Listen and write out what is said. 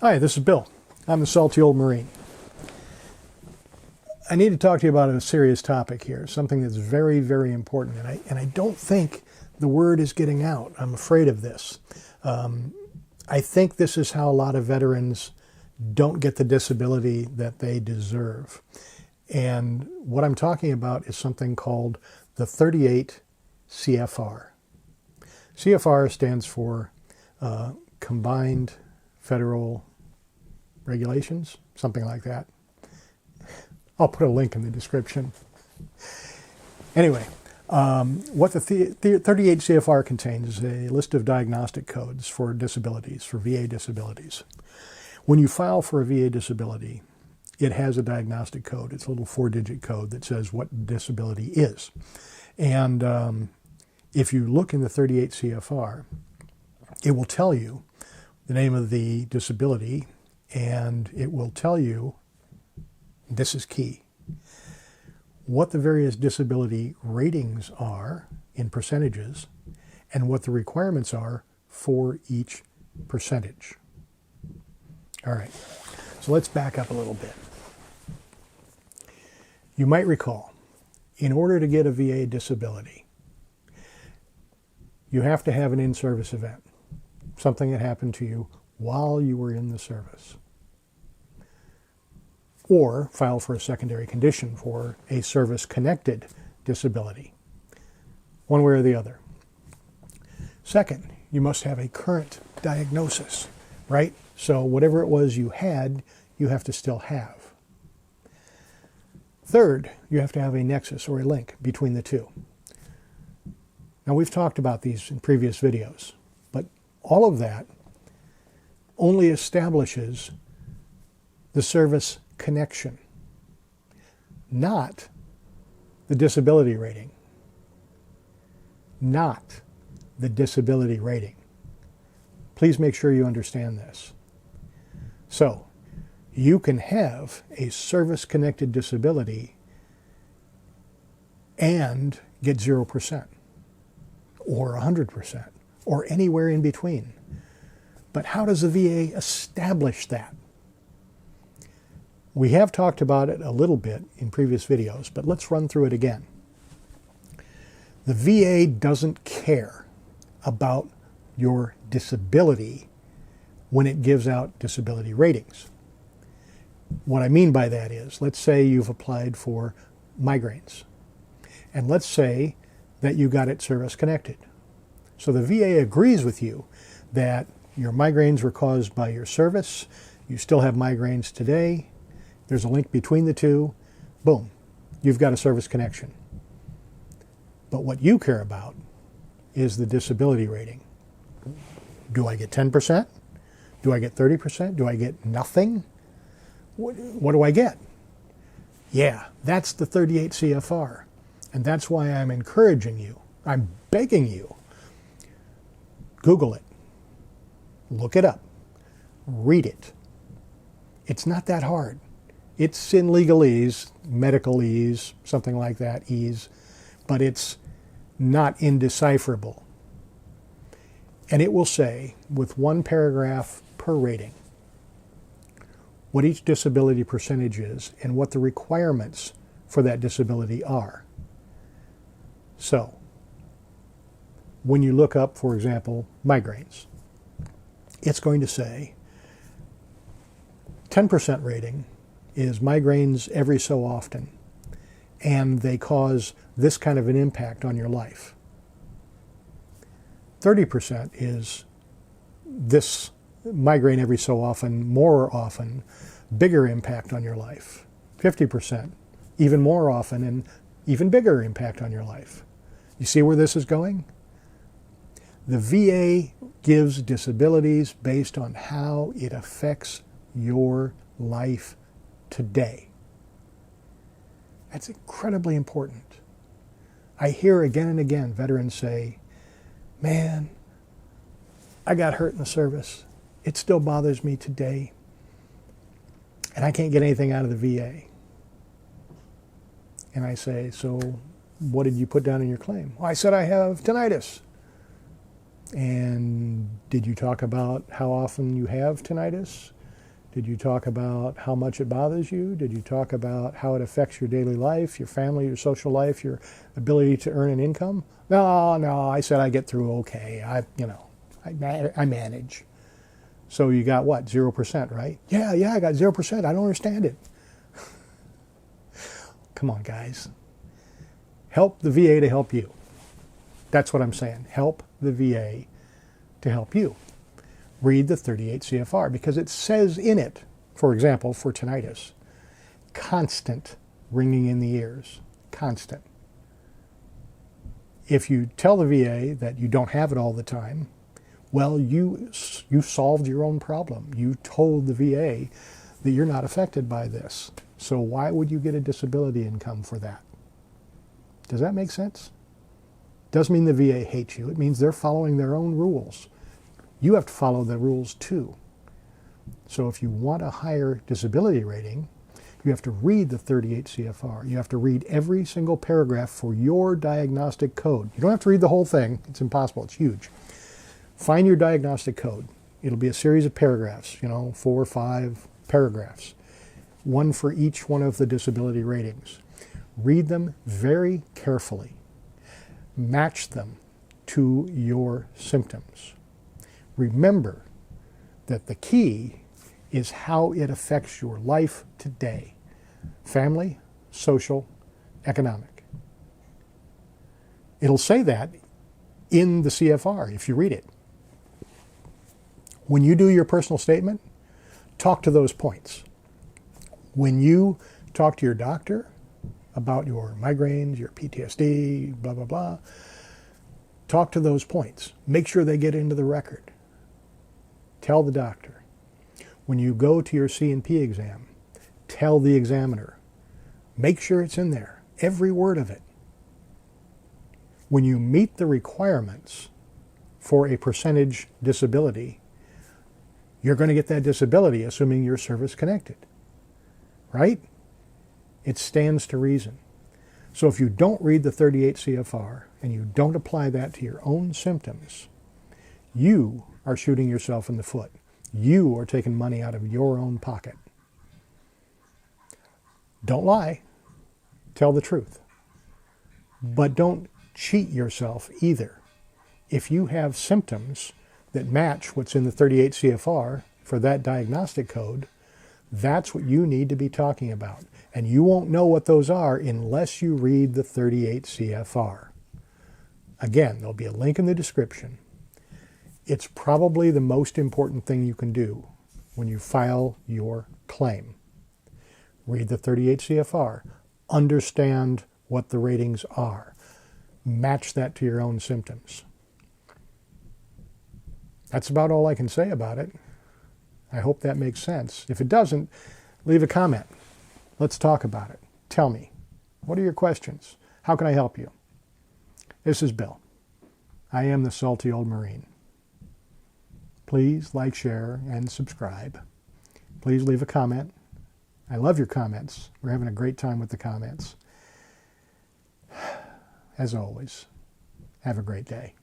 Hi, this is Bill. I'm a salty old Marine. I need to talk to you about a serious topic here, something that's very, very important, and I don't think the word is getting out. I'm afraid of this. I think this is how a lot of veterans don't get the disability that they deserve. And what I'm talking about is something called the 38 CFR. CFR stands for Combined Federal Regulations, something like that. I'll put a link in the description. Anyway, what the 38 CFR contains is a list of diagnostic codes for disabilities, for VA disabilities. When you file for a VA disability, it has a diagnostic code. It's a little 4-digit code that says what disability is. And if you look in the 38 CFR, it will tell you the name of the disability, and it will tell you, this is key, what the various disability ratings are in percentages and what the requirements are for each percentage. All right, so let's back up a little bit. You might recall, in order to get a VA disability, you have to have an in-service event, something that happened to you while you were in the service, or file for a secondary condition for a service-connected disability, one way or the other. Second, you must have a current diagnosis, right? So whatever it was you had, you have to still have. Third, you have to have a nexus or a link between the two. Now, we've talked about these in previous videos, but all of that only establishes the service connection, not the disability rating. Not the disability rating. Please make sure you understand this. So, you can have a service-connected disability and get 0%, or 100%, or anywhere in between. But how does the VA establish that? We have talked about it a little bit in previous videos, but let's run through it again. The VA doesn't care about your disability when it gives out disability ratings. What I mean by that is, let's say you've applied for migraines, and let's say that you got it service-connected. So the VA agrees with you that your migraines were caused by your service, you still have migraines today, there's a link between the two, boom, you've got a service connection. But what you care about is the disability rating. Do I get 10%? Do I get 30%? Do I get nothing? What do I get? Yeah, that's the 38 CFR. And that's why I'm encouraging you, I'm begging you, Google it, look it up, read it. It's not that hard. It's in legalese, medicalese, something like that, ease, but it's not indecipherable. And it will say, with one paragraph per rating, what each disability percentage is and what the requirements for that disability are. So, when you look up, for example, migraines, it's going to say 10% rating is migraines every so often, and they cause this kind of an impact on your life. 30% is this migraine every so often, more often, bigger impact on your life. 50%, even more often and even bigger impact on your life. You see where this is going? The VA gives disabilities based on how it affects your life today. That's incredibly important. I hear again and again veterans say, man, I got hurt in the service. It still bothers me today. And I can't get anything out of the VA. And I say, so what did you put down in your claim? Well, I said I have tinnitus. And did you talk about how often you have tinnitus? Did you talk about how much it bothers you? Did you talk about how it affects your daily life, your family, your social life, your ability to earn an income? No, I said I get through okay. I manage. So you got what, 0%, right? Yeah, I got 0%. I don't understand it. Come on, guys. Help the VA to help you. That's what I'm saying. Help the VA to help you. Read the 38 CFR because it says in it, for example, for tinnitus, constant ringing in the ears, constant. If you tell the VA that you don't have it all the time, well, you solved your own problem. You told the VA that you're not affected by this. So why would you get a disability income for that? Does that make sense? Doesn't mean the VA hates you. It means they're following their own rules. You have to follow the rules too. So if you want a higher disability rating, you have to read the 38 CFR. You have to read every single paragraph for your diagnostic code. You don't have to read the whole thing. It's impossible. It's huge. Find your diagnostic code. It'll be a series of paragraphs, 4 or 5 paragraphs, one for each one of the disability ratings. Read them very carefully. Match them to your symptoms. Remember that the key is how it affects your life today. Family, social, economic. It'll say that in the CFR if you read it. When you do your personal statement, talk to those points. When you talk to your doctor about your migraines, your PTSD, blah, blah, blah, talk to those points. Make sure they get into the record. Tell the doctor. When you go to your C&P exam, tell the examiner. Make sure it's in there, every word of it. When you meet the requirements for a percentage disability, you're going to get that disability, assuming you're service-connected, right? It stands to reason. So if you don't read the 38 CFR and you don't apply that to your own symptoms, you are shooting yourself in the foot. You are taking money out of your own pocket. Don't lie. Tell the truth. But don't cheat yourself either. If you have symptoms that match what's in the 38 CFR for that diagnostic code, that's what you need to be talking about. And you won't know what those are unless you read the 38 CFR. Again, there'll be a link in the description. It's probably the most important thing you can do when you file your claim. Read the 38 CFR. Understand what the ratings are. Match that to your own symptoms. That's about all I can say about it. I hope that makes sense. If it doesn't, leave a comment. Let's talk about it. Tell me, what are your questions? How can I help you? This is Bill. I am the Salty Old Marine. Please like, share, and subscribe. Please leave a comment. I love your comments. We're having a great time with the comments. As always, have a great day.